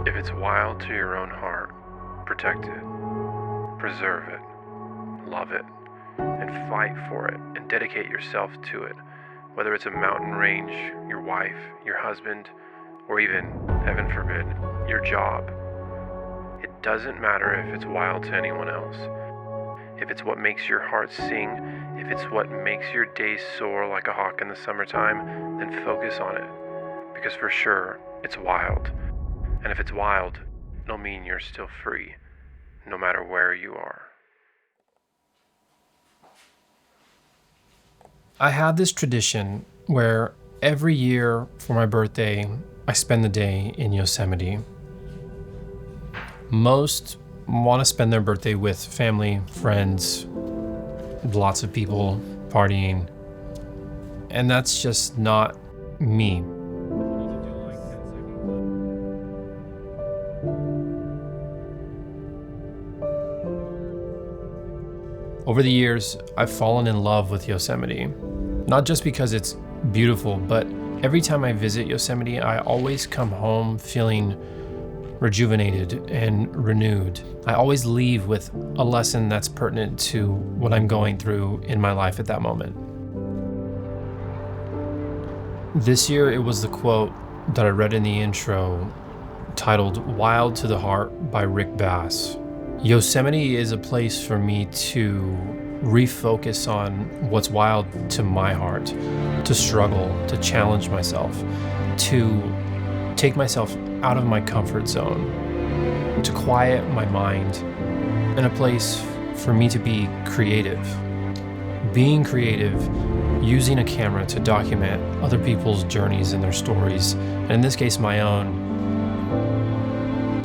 If it's wild to your own heart, protect it, preserve it, love it, and fight for it, and dedicate yourself to it. Whether it's a mountain range, your wife, your husband, or even, heaven forbid, your job. It doesn't matter if it's wild to anyone else. If it's what makes your heart sing, if it's what makes your days soar like a hawk in the summertime, then focus on it. Because for sure, it's wild. And if it's wild, it'll mean you're still free, no matter where you are. I have this tradition where every year for my birthday, I spend the day in Yosemite. Most want to spend their birthday with family, friends, lots of people partying, and that's just not me. Over the years, I've fallen in love with Yosemite, not just because it's beautiful, but every time I visit Yosemite, I always come home feeling rejuvenated and renewed. I always leave with a lesson that's pertinent to what I'm going through in my life at that moment. This year, it was the quote that I read in the intro, titled "Wild to the Heart" by Rick Bass. Yosemite is a place for me to refocus on what's wild to my heart, to struggle, to challenge myself, to take myself out of my comfort zone, to quiet my mind, and a place for me to be creative. Being creative, using a camera to document other people's journeys and their stories, and in this case my own,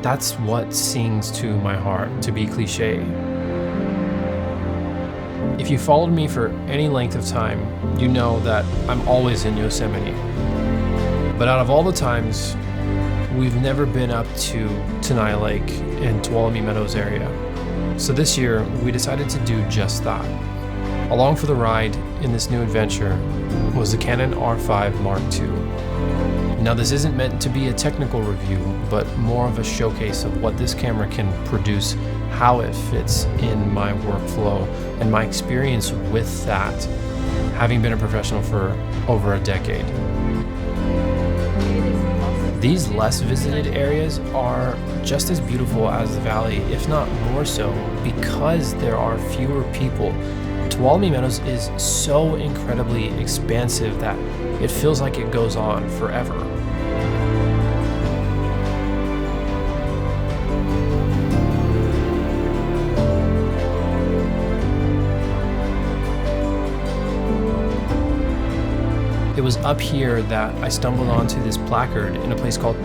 that's what sings to my heart, to be cliche. If you followed me for any length of time, you know that I'm always in Yosemite. But out of all the times, we've never been up to Tenaya Lake and Tuolumne Meadows area. So this year, we decided to do just that. Along for the ride in this new adventure was the Canon R5 Mark II. Now this isn't meant to be a technical review, but more of a showcase of what this camera can produce, how it fits in my workflow, and my experience with that, having been a professional for over a decade. These less visited areas are just as beautiful as the valley, if not more so, because there are fewer people. Tuolumne Meadows is so incredibly expansive that it feels like it goes on forever. It was up here that I stumbled onto this placard in a place called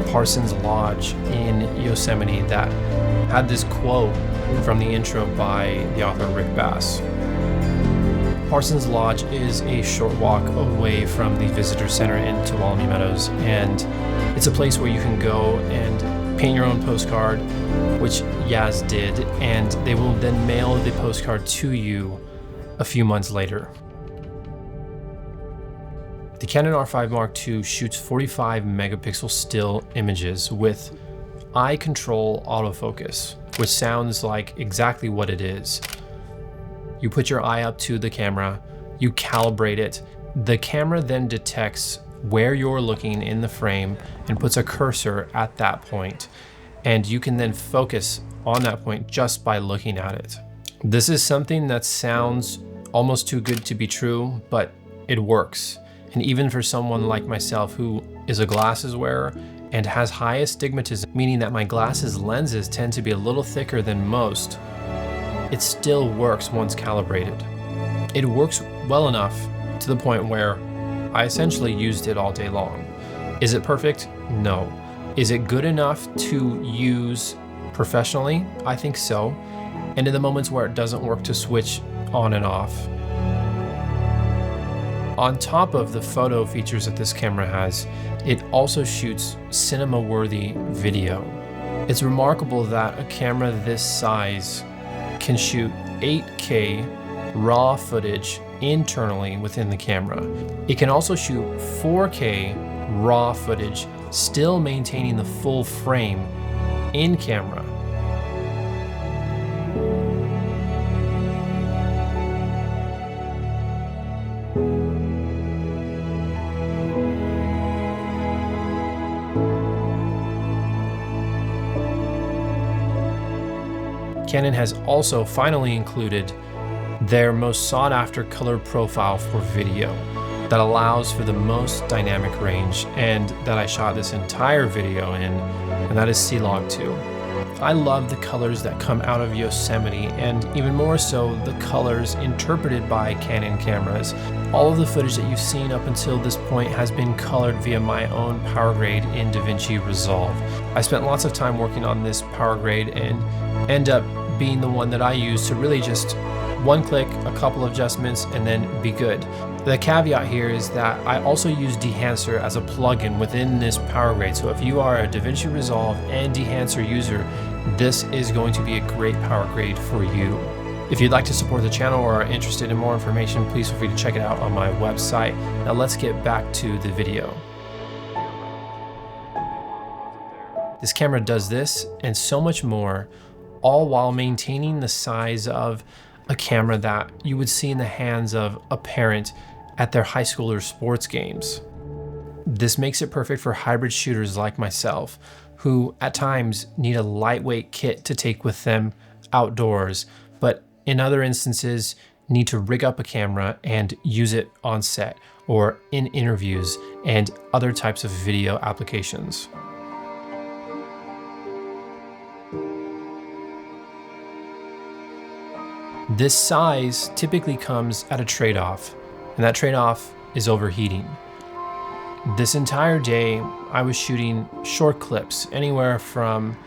Parsons Lodge in Yosemite that had this quote from the intro by the author Rick Bass. Parsons Lodge is a short walk away from the visitor center in Tuolumne Meadows, and it's a place where you can go and paint your own postcard, which Yaz did, and they will then mail the postcard to you a few months later. The Canon R5 Mark II shoots 45 megapixel still images with eye control autofocus, which sounds like exactly what it is. You put your eye up to the camera, you calibrate it, the camera then detects where you're looking in the frame and puts a cursor at that point, and you can then focus on that point just by looking at it. This is something that sounds almost too good to be true, but it works. And even for someone like myself who is a glasses wearer and has high astigmatism, meaning that my glasses lenses tend to be a little thicker than most, it still works once calibrated. It works well enough to the point where I essentially used it all day long. Is it perfect? No. Is it good enough to use professionally? I think so. And in the moments where it doesn't work, to switch on and off. On top of the photo features that this camera has, it also shoots cinema-worthy video. It's remarkable that a camera this size can shoot 8K raw footage internally within the camera. It can also shoot 4K raw footage still maintaining the full frame in camera. Canon has also finally included their most sought after color profile for video that allows for the most dynamic range, and that I shot this entire video in, and that is C-Log 2. I love the colors that come out of Yosemite, and even more so the colors interpreted by Canon cameras. All of the footage that you've seen up until this point has been colored via my own POWERGRADE in DaVinci Resolve. I spent lots of time working on this POWERGRADE and end up being the one that I use to really just one click, a couple of adjustments, and then be good. The caveat here is that I also use Dehancer as a plugin within this POWERGRADE. So if you are a DaVinci Resolve and Dehancer user, this is going to be a great POWERGRADE for you. If you'd like to support the channel or are interested in more information, please feel free to check it out on my website. Now let's get back to the video. This camera does this and so much more, all while maintaining the size of a camera that you would see in the hands of a parent at their high schooler sports games. This makes it perfect for hybrid shooters like myself, who at times need a lightweight kit to take with them outdoors, but in other instances need to rig up a camera and use it on set or in interviews and other types of video applications. This size typically comes at a trade-off, and that trade-off is overheating. This entire day, I was shooting short clips, anywhere from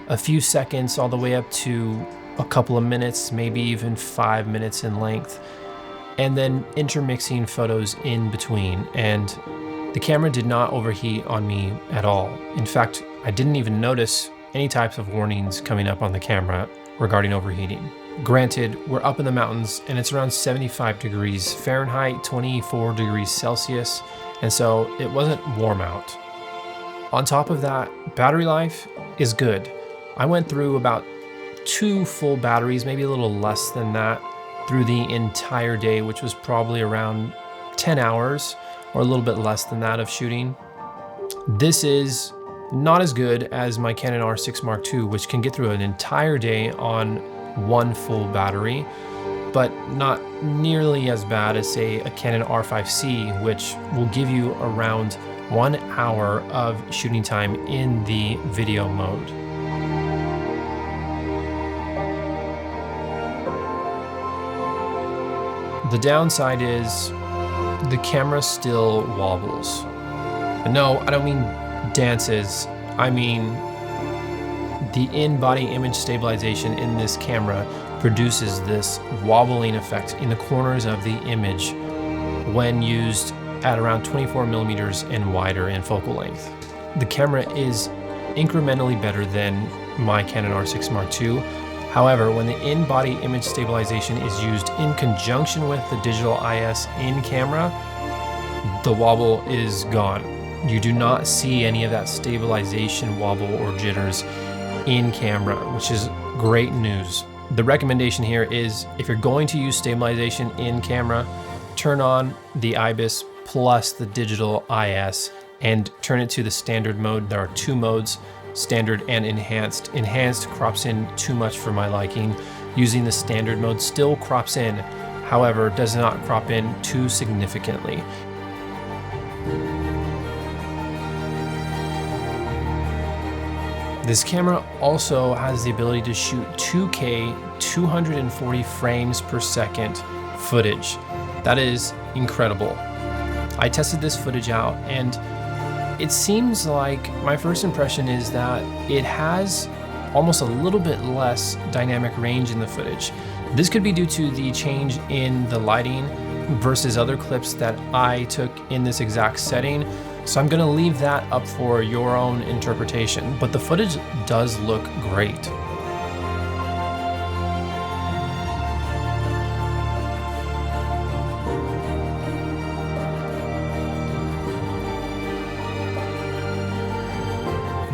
a few seconds all the way up to a couple of minutes, maybe even 5 minutes in length, and then intermixing photos in between. And the camera did not overheat on me at all. In fact, I didn't even notice any types of warnings coming up on the camera regarding overheating. Granted, we're up in the mountains and it's around 75 degrees Fahrenheit, 24 degrees Celsius, and so it wasn't warm out. On top of that, battery life is good. I went through about 2 full batteries, maybe a little less than that, through the entire day, which was probably around 10 hours or a little bit less than that of shooting. This is not as good as my Canon R5 Mark II, which can get through an entire day on 1 full battery, but not nearly as bad as, say, a Canon R5C, which will give you around 1 hour of shooting time in the video mode. The downside is the camera still wobbles. And no, I don't mean dances, I mean the in-body image stabilization in this camera produces this wobbling effect in the corners of the image when used at around 24 millimeters and wider in focal length. The camera is incrementally better than my Canon R5 Mark II. However, when the in-body image stabilization is used in conjunction with the digital IS in camera, the wobble is gone. You do not see any of that stabilization wobble or jitters in camera, which is great news. The recommendation here is, if you're going to use stabilization in camera, turn on the IBIS plus the digital IS and turn it to the standard mode. There are 2 modes, standard and enhanced. Enhanced crops in too much for my liking. Using the standard mode still crops in, however, does not crop in too significantly. This camera also has the ability to shoot 2K 240 frames per second footage. That is incredible. I tested this footage out and it seems like my first impression is that it has almost a little bit less dynamic range in the footage. This could be due to the change in the lighting versus other clips that I took in this exact setting. So I'm gonna leave that up for your own interpretation, but the footage does look great.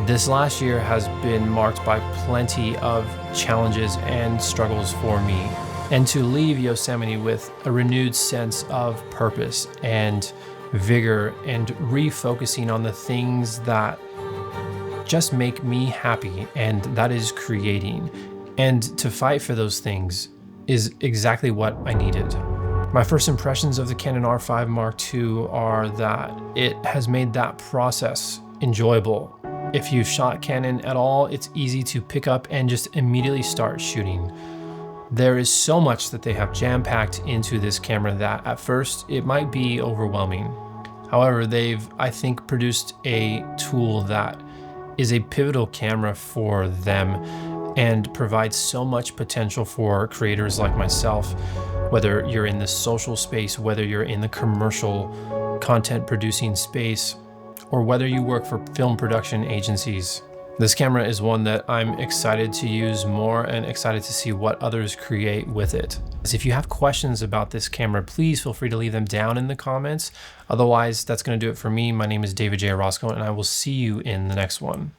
This last year has been marked by plenty of challenges and struggles for me. And to leave Yosemite with a renewed sense of purpose and vigor and refocusing on the things that just make me happy, and that is creating. And to fight for those things is exactly what I needed. My first impressions of the Canon R5 Mark II are that it has made that process enjoyable. If you've shot Canon at all, it's easy to pick up and just immediately start shooting. There is so much that they have jam-packed into this camera that at first it might be overwhelming. However, they've, I think, produced a tool that is a pivotal camera for them and provides so much potential for creators like myself, whether you're in the social space, whether you're in the commercial content producing space, or whether you work for film production agencies. This camera is one that I'm excited to use more and excited to see what others create with it. If you have questions about this camera, please feel free to leave them down in the comments. Otherwise, that's going to do it for me. My name is David J. Roscoe, and I will see you in the next one.